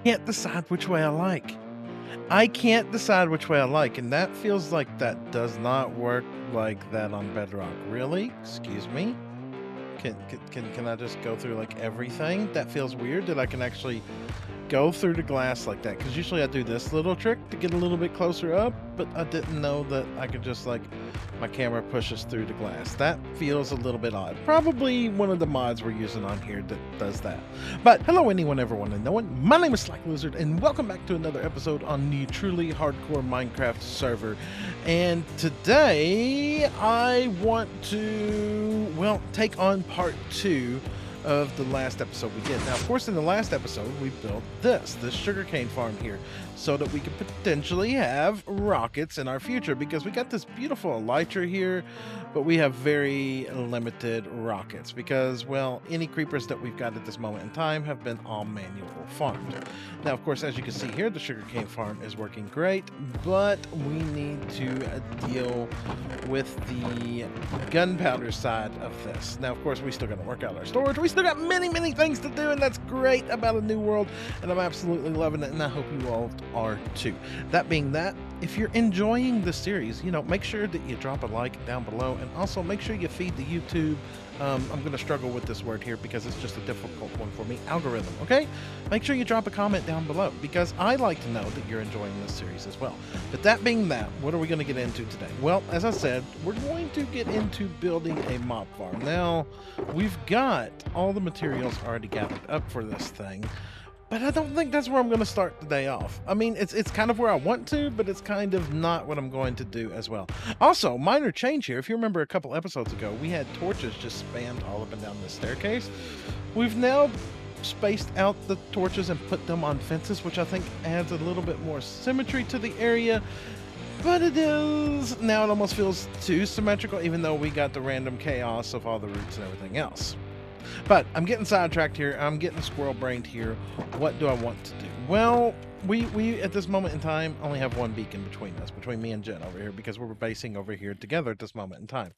Can't decide which way I like. I can't decide which way I like, and that feels like that does not work like that on Bedrock. Really? Excuse me? Can I just go through like everything? That feels weird that I can actually go through the glass like that, because usually I do this little trick to get a little bit closer up, but I didn't know that I could just like my camera pushes through the glass. That feels a little bit odd. Probably one of the mods we're using on here that does that. But hello anyone, everyone, and no one. My name is SlackLizard, and welcome back to another episode on the truly hardcore Minecraft server. And today I want to, well, take on part 2 of the last episode we did. Now, of course, in the last episode, we built this sugarcane farm here so that we could potentially have rockets in our future, because we got this beautiful elytra here, but we have very limited rockets because, well, any creepers that we've got at this moment in time have been all manual farmed. Now, of course, as you can see here, the sugarcane farm is working great, but we need to deal with the gunpowder side of this. Now, of course, we still got to work out our storage. We still got many things to do, and that's great about a new world, and I'm absolutely loving it, and I hope you all are too. That being that, if you're enjoying the series, you know, make sure that you drop a like down below, and also make sure you feed the YouTube, I'm going to struggle with this word here because it's just a difficult one for me, algorithm, okay? Make sure you drop a comment down below, because I like to know that you're enjoying this series as well. But that being that, what are we going to get into today? Well, as I said, we're going to get into building a mob farm. Now, we've got all the materials already gathered up for this thing, but I don't think that's where I'm going to start the day off. I mean, it's kind of where I want to, but it's kind of not what I'm going to do as well. Also, minor change here. If you remember a couple episodes ago, we had torches just spammed all up and down the staircase. We've now spaced out the torches and put them on fences, which I think adds a little bit more symmetry to the area. But it is, now it almost feels too symmetrical, even though we got the random chaos of all the roots and everything else. But I'm getting sidetracked here. I'm getting squirrel-brained here. What do I want to do? Well, we at this moment in time only have one beacon between us, between me and Jen over here, because we're basing over here together at this moment in time.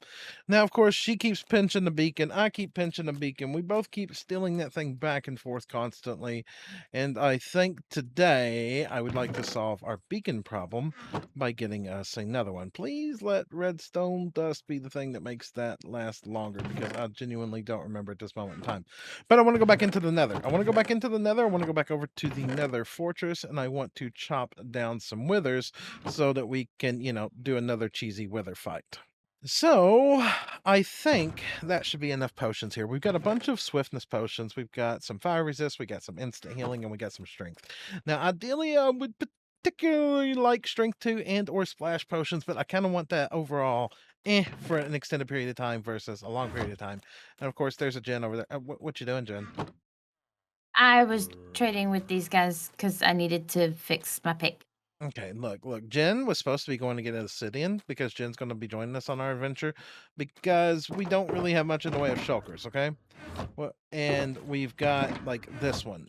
Now, of course, she keeps pinching the beacon. I keep pinching the beacon. We both keep stealing that thing back and forth constantly. And I think today I would like to solve our beacon problem by getting us another one. Please let redstone dust be the thing that makes that last longer, because I genuinely don't remember at this moment in time. But I want to go back into the nether. I want to go back into the nether. I want to go back over to the nether fortress, and I want to chop down some withers so that we can, you know, do another cheesy wither fight. So I think that should be enough potions here. We've got a bunch of swiftness potions. We've got some fire resist. We got some instant healing, and we got some strength. Now, ideally, I would particularly like strength 2 and or splash potions, but I kind of want that overall for an extended period of time versus a long period of time. And of course, there's a Jen over there. What you doing, Jen? I was trading with these guys because I needed to fix my pick. Okay, look. Jen was supposed to be going to get an obsidian because Jen's going to be joining us on our adventure, because we don't really have much in the way of shulkers, okay? Well, and we've got like this one.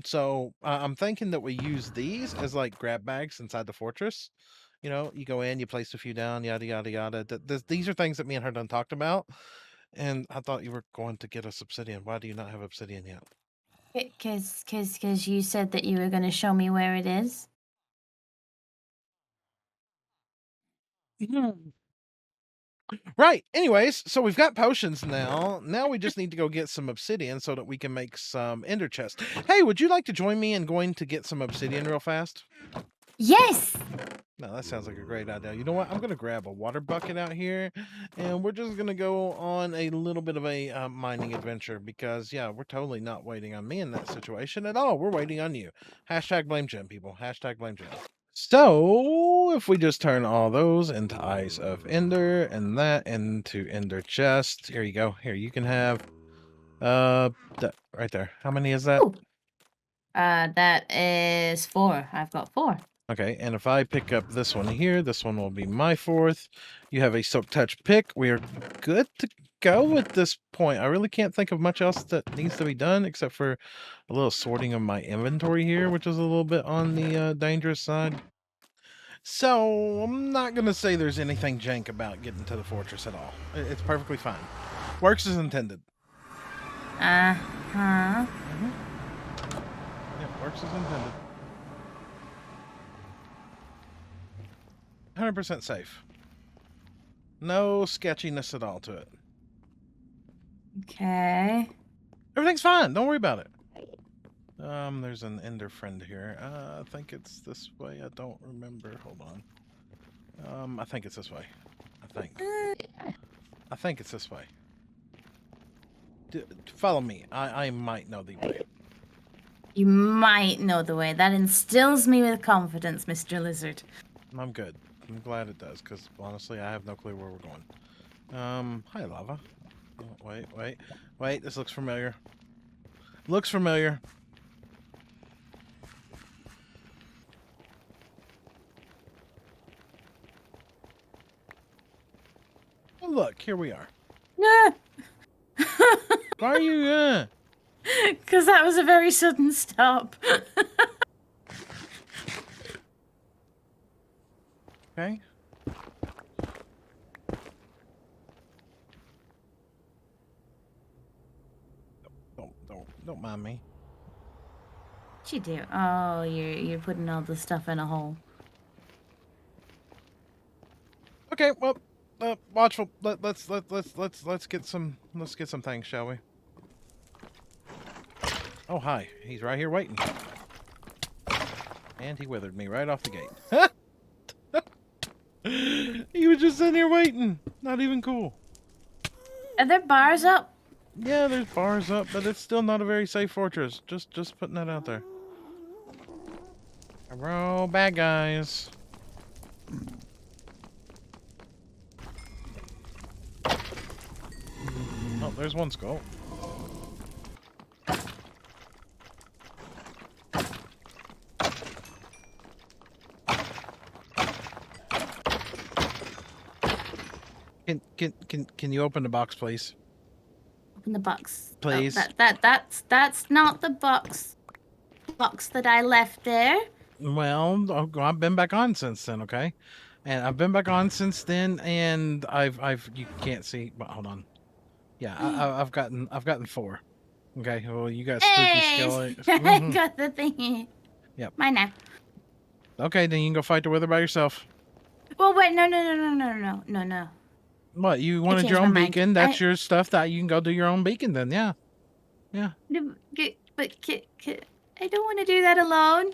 So I'm thinking that we use these as like grab bags inside the fortress. You know, you go in, you place a few down, yada yada yada. These are things that me and her done talked about, and I thought you were going to get us obsidian. Why do you not have obsidian yet? Because you said that you were going to show me where it is. Right. Anyways, so we've got potions now. Now we just need to go get some obsidian so that we can make some ender chests. Hey, would you like to join me in going to get some obsidian real fast? Yes! No, that sounds like a great idea. You know what? I'm going to grab a water bucket out here, and we're just going to go on a little bit of a mining adventure, because, yeah, we're totally not waiting on me in that situation at all. We're waiting on you. Hashtag blame Jim, people. Hashtag blame Jim. So, if we just turn all those into Eyes of Ender, and that into Ender Chest, here you go. Here, you can have, that right there. How many is that? Ooh. That is 4. I've got 4. Okay, and if I pick up this one here, this one will be my 4th. You have a Silk Touch pick. We are good to go at this point. I really can't think of much else that needs to be done except for a little sorting of my inventory here, which is a little bit on the dangerous side. So I'm not gonna say there's anything jank about getting to the fortress at all. It's perfectly fine. Works as intended. Uh-huh. Yeah, works as intended. 100% safe. No sketchiness at all to it. Okay. Everything's fine. Don't worry about it. There's an ender friend here. I think it's this way. I don't remember. Hold on. I think it's this way. I think it's this way. Follow me. I might know the way. You might know the way. That instills me with confidence, Mr. Lizard. I'm good. I'm glad it does, because honestly, I have no clue where we're going. Hi, lava. Oh, wait. This looks familiar. Looks familiar. Oh, look, here we are. No. Why are you? Because that was a very sudden stop. Okay. Don't mind me. What'd you do? Oh, you're putting all the stuff in a hole. Okay, well, watchful. Let's get some things, shall we? Oh, hi. He's right here waiting. And he withered me right off the gate. He was just sitting here waiting. Not even cool. Are there bars up? Yeah, there's bars up, but it's still not a very safe fortress. Just putting that out there. Hello, bad guys. Oh, there's one skull. Can you open the box, please? Open the box. Please. Oh, that's not the box that I left there. Well, I've been back on since then, okay? And I've been back on since then, and I've you can't see, but hold on. Yeah, I've gotten 4. Okay, well, you got spooky skeletons. I got the thingy. Yep. Mine now. Okay, then you can go fight the wither by yourself. Well, wait, no. What, you wanted your own beacon? That's your stuff. That you can go do your own beacon then, yeah. Yeah. But I don't want to do that alone.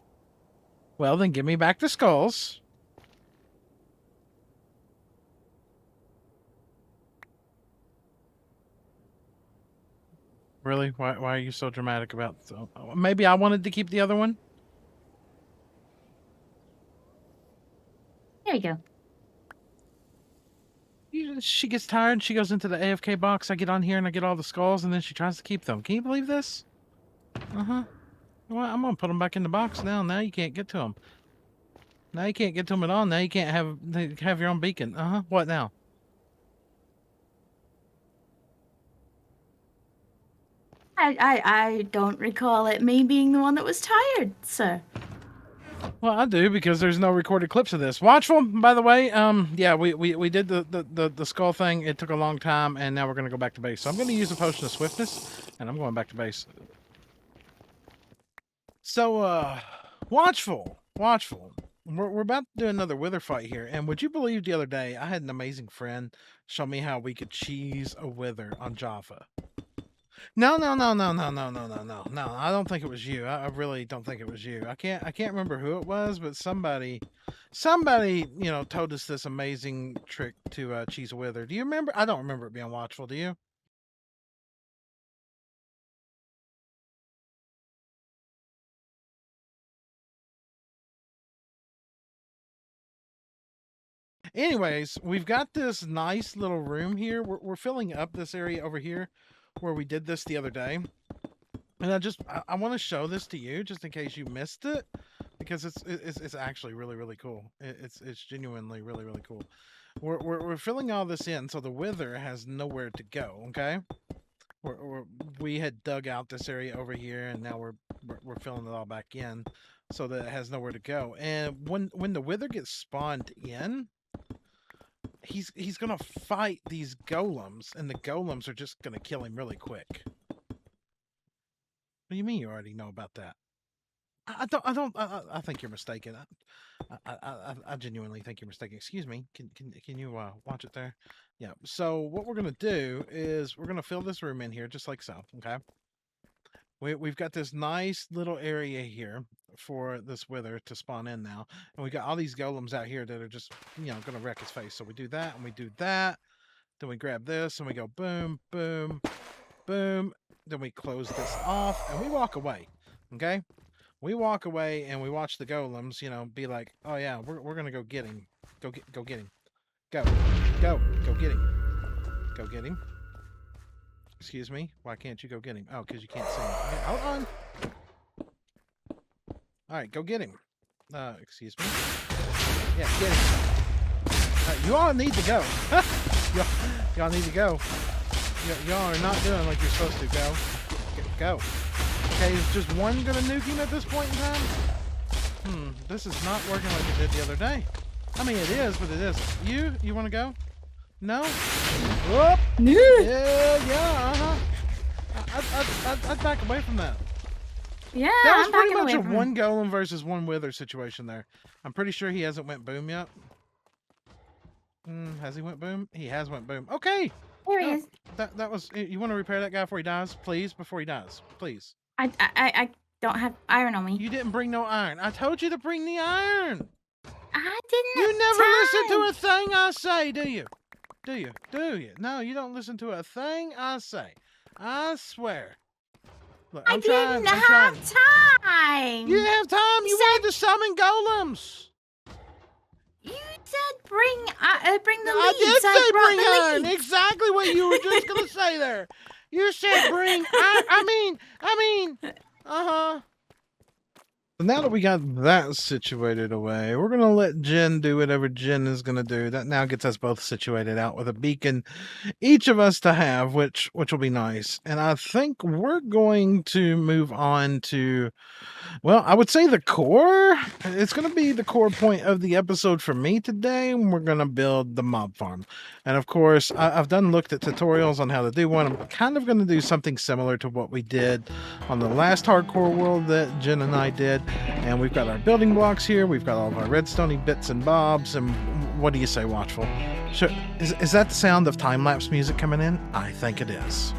Well, then give me back the skulls. Really? Why are you so dramatic about... maybe I wanted to keep the other one? There you go. She gets tired, she goes into the AFK box, I get on here and I get all the skulls, and then she tries to keep them. Can you believe this? Uh-huh. Well, I'm gonna put them back in the box now. Now you can't get to them. Now you can't get to them at all. Now you can't have your own beacon. Uh-huh. What now? I don't recall it me being the one that was tired, sir. Well, I do, because there's no recorded clips of this. Watchful, by the way. Yeah, we did the skull thing. It took a long time, and now we're gonna go back to base. So I'm gonna use a potion of swiftness, and I'm going back to base. So, watchful. We're about to do another wither fight here, and would you believe the other day I had an amazing friend show me how we could cheese a wither on Java. No. I don't think it was you. I really don't think it was you. I can't remember who it was, but somebody, told us this amazing trick to cheese a wither. Do you remember? I don't remember it being watchful. Do you? Anyways, we've got this nice little room here. We're filling up this area over here where we did this the other day. And I want to show this to you just in case you missed it, because it's actually really cool. It's genuinely really cool. We're filling all this in so the wither has nowhere to go. Okay, we had dug out this area over here, and now we're filling it all back in. so that it has nowhere to go. And when the wither gets spawned in, he's gonna fight these golems, and the golems are just gonna kill him really quick. What do you mean you already know about that? I think you're mistaken. I genuinely think you're mistaken. Excuse me. Can you watch it there? Yeah. So what we're gonna do is we're gonna fill this room in here just like so. Okay. We've got this nice little area here for this wither to spawn in now, and we got all these golems out here that are just gonna wreck his face. So we do that and we do that. Then we grab this and we go boom, boom, boom. Then we close this off and we walk away. Okay. We walk away and we watch the golems, be like, oh yeah, we're gonna go get him. Go get him. Go get him. Go get him. Excuse me. Why can't you go get him? Oh, because you can't see him. Okay, hold on. All right, go get him. Excuse me. Yeah, get him. You all need to go. y'all need to go. Y'all are not doing like you're supposed to. Go. Okay, is just one gonna nuke him at this point in time? This is not working like it did the other day. I mean, it is, but it isn't. You want to go? No? Whoop! Yeah, I'd back away from that. Yeah, that was I'm pretty backing much away a from one golem versus one wither situation there. I'm pretty sure he hasn't went boom yet. Has he went boom? He has went boom. Okay! There he is. That was... You want to repair that guy before he dies? Please? Before he dies. Please. I don't have iron on me. You didn't bring no iron. I told you to bring the iron. I didn't. You never listen to a thing I say, do you? Do you? No, you don't listen to a thing I say. I swear. Look, I didn't have time. You didn't have time. You wanted to summon golems. You said bring the lead. I did so say brought bring the iron. lead. Exactly what you were just gonna say there. You said bring. I mean. So now that we got that situated away, we're gonna let Jen do whatever Jen is gonna do. That now gets us both situated out with a beacon, each of us to have, which will be nice. And I think we're going to move on to, well, I would say the core. It's going to be the core point of the episode for me today. We're going to build the mob farm. And of course, I've looked at tutorials on how to do one. I'm kind of going to do something similar to what we did on the last hardcore world that Jen and I did. And we've got our building blocks here. We've got all of our redstone bits and bobs. And what do you say, Watchful? Sure. Is that the sound of time-lapse music coming in? I think it is.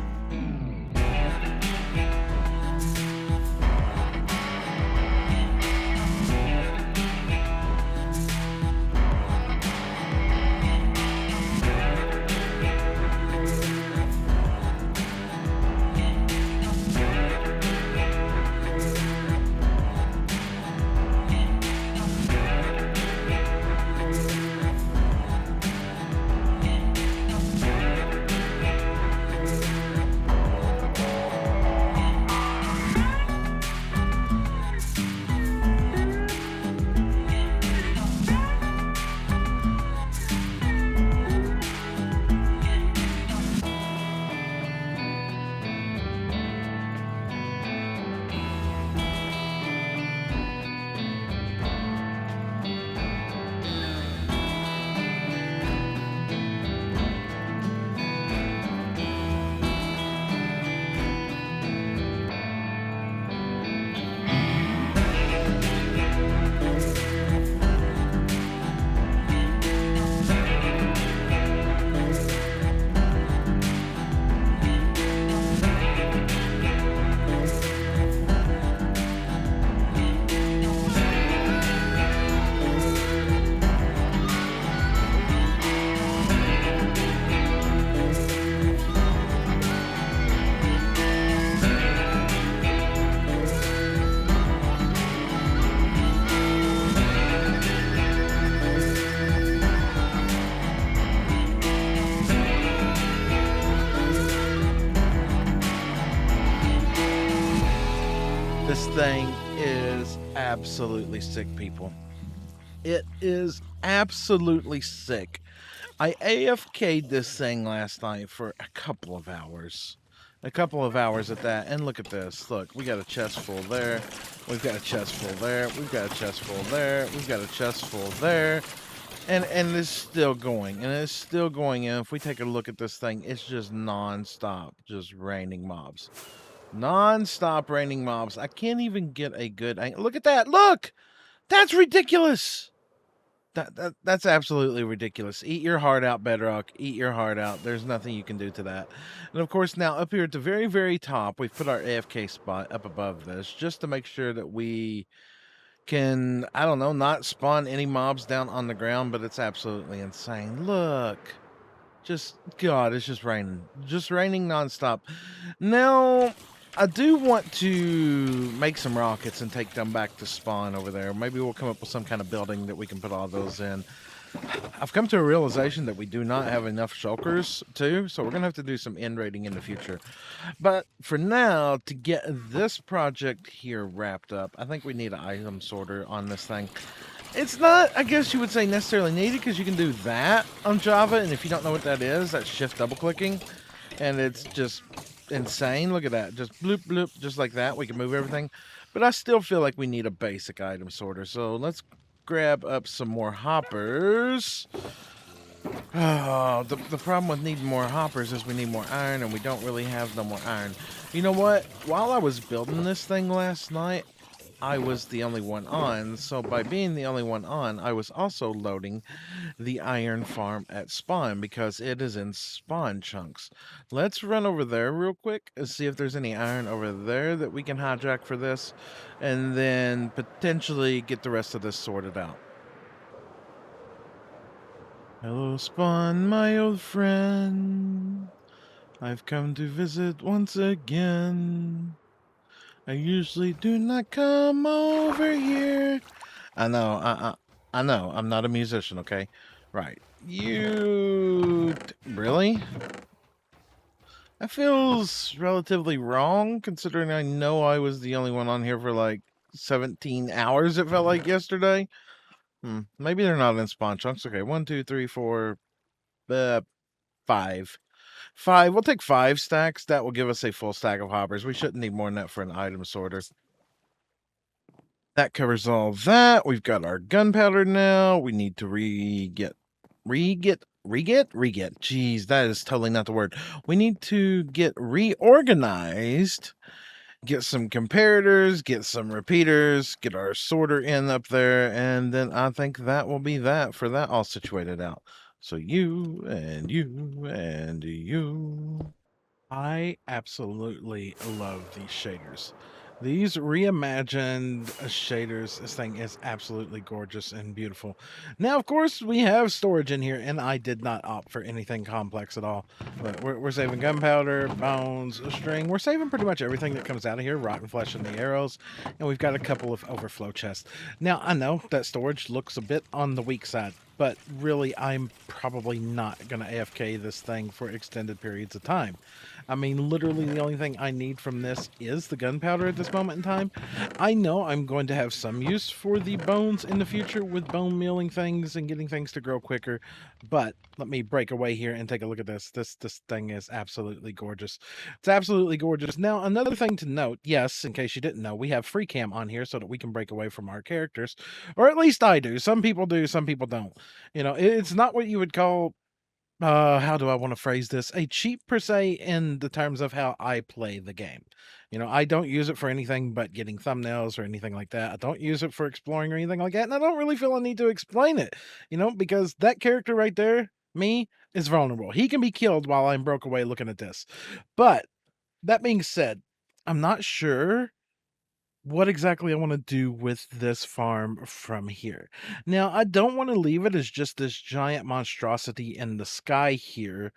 This thing is absolutely sick, people. It is absolutely sick. I AFK'd this thing last night for a couple of hours. a couple of hours at that, and look at this. Look, we got a chest full there. We've got a chest full there. We've got a chest full there. We've got a chest full there. And it's still going. And it's still going. And if we take a look at this thing, it's just non-stop, just raining mobs. Non-stop raining mobs. I can't even get a good angle. Look at that. Look! That's ridiculous! That's absolutely ridiculous. Eat your heart out, Bedrock. Eat your heart out. There's nothing you can do to that. And of course, now up here at the very, very top, we've put our AFK spot up above this just to make sure that we can, I don't know, not spawn any mobs down on the ground, but it's absolutely insane. Look. Just, God, it's just raining. Just raining nonstop. Now, I do want to make some rockets and take them back to spawn over there. Maybe we'll come up with some kind of building that we can put all those in. I've come to a realization that we do not have enough shulkers, too, so we're going to have to do some end raiding in the future. But for now, to get this project here wrapped up, I think we need an item sorter on this thing. It's not, I guess you would say, necessarily needed, because you can do that on Java, and if you don't know what that is, that's shift double-clicking, and it's just insane. Look at that. Just bloop, bloop, just like that. We can move everything. But I still feel like we need a basic item sorter, so let's grab up some more hoppers. Oh, the problem with needing more hoppers is we need more iron, and we don't really have no more iron. You know what? While I was building this thing last night, I was the only one on, so by being the only one on, I was also loading the iron farm at spawn because it is in spawn chunks. Let's run over there real quick and see if there's any iron over there that we can hijack for this, and then potentially get the rest of this sorted out. Hello, Spawn, my old friend. I've come to visit once again. I usually do not come over here. I know, I know, I'm not a musician, okay? Right. Really? That feels relatively wrong, considering I know I was the only one on here for like 17 hours, it felt like yesterday. Maybe they're not in spawn chunks. Okay, 1, 2, 3, 4, 5. 5. We'll take 5 stacks. That will give us a full stack of hoppers. We shouldn't need more than that for an item sorter. That covers all that. We've got our gunpowder now. We need to re-get. Jeez, that is totally not the word. We need to get reorganized, get some comparators, get some repeaters, get our sorter in up there, and then I think that will be that for that all situated out. So you and you and you. I absolutely love these shaders. These reimagined shaders, this thing is absolutely gorgeous and beautiful. Now, of course, we have storage in here, and I did not opt for anything complex at all. But we're saving gunpowder, bones, string. We're saving pretty much everything that comes out of here, rotten flesh and the arrows. And we've got a couple of overflow chests. Now, I know that storage looks a bit on the weak side, but really, I'm probably not going to AFK this thing for extended periods of time. I mean, literally the only thing I need from this is the gunpowder at this moment in time. I know I'm going to have some use for the bones in the future with bone mealing things and getting things to grow quicker, but let me break away here and take a look at this. This thing is absolutely gorgeous. It's absolutely gorgeous. Now, another thing to note, yes, in case you didn't know, we have free cam on here so that we can break away from our characters, or at least I do. Some people do, some people don't. You know, it's not what you would call how do I want to phrase this? A cheat per se in the terms of how I play the game. You know, I don't use it for anything but getting thumbnails or anything like that. I don't use it for exploring or anything like that. And I don't really feel a need to explain it, you know, because that character right there, me, is vulnerable. He can be killed while I'm broke away looking at this. But that being said, I'm not sure what exactly I want to do with this farm from here. Now, I don't want to leave it as just this giant monstrosity in the sky here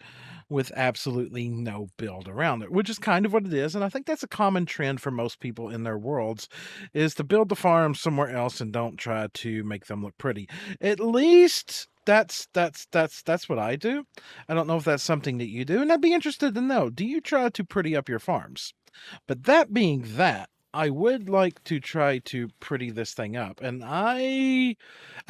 with absolutely no build around it, which is kind of what it is. And I think that's a common trend for most people in their worlds, is to build the farm somewhere else and don't try to make them look pretty. At least that's what I do. I don't know if that's something that you do, and I'd be interested to know, do you try to pretty up your farms? But that being that, I would like to try to pretty this thing up, and I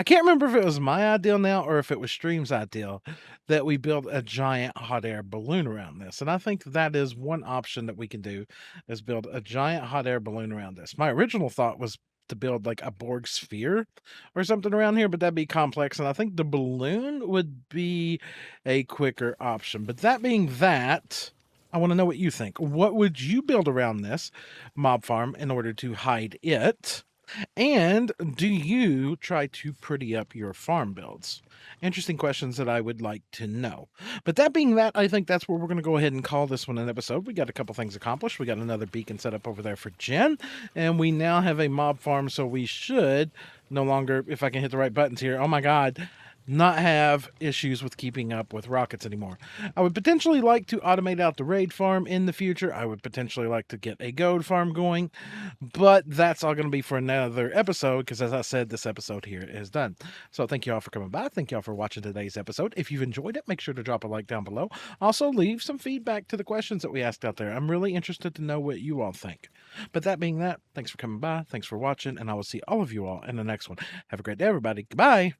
can't remember if it was my ideal now or if it was Stream's ideal that we build a giant hot air balloon around this. And I think that is one option that we can do, is build a giant hot air balloon around this. My original thought was to build like a Borg sphere or something around here, but that'd be complex. And I think the balloon would be a quicker option. But that being that, I want to know what you think. What would you build around this mob farm in order to hide it? And do you try to pretty up your farm builds? Interesting questions that I would like to know. But that being that, I think that's where we're going to go ahead and call this one an episode. We got a couple things accomplished. We got another beacon set up over there for Jen, and we now have a mob farm, so we should no longer, if I can hit the right buttons here, oh my god, not have issues with keeping up with rockets anymore. I would potentially like to automate out the raid farm in the future. I would potentially like to get a gold farm going, but that's all going to be for another episode because, as I said, this episode here is done. So thank you all for coming by. Thank you all for watching today's episode. If you've enjoyed it, make sure to drop a like down below. Also, leave some feedback to the questions that we asked out there. I'm really interested to know what you all think. But that being that, thanks for coming by. Thanks for watching, and I will see all of you all in the next one. Have a great day, everybody. Goodbye.